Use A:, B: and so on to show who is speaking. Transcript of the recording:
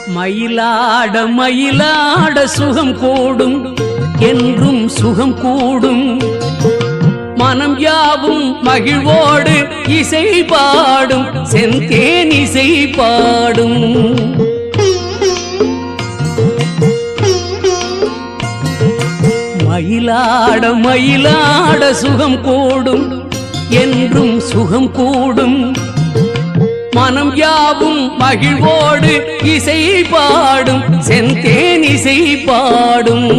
A: மயிலாட மயிலாட சுகம் கூடும் என்றும் சுகம் கூடும் மனம் யாவும் மகிழ்வோடு இசை பாடும் செந்தேன் இசை பாடும் மயிலாட மயிலாட சுகம் கூடும் என்றும் சுகம் கூடும் மனம் யாவும் மகிழ்வோடு இசை பாடும் செந்தேன் இசை பாடும்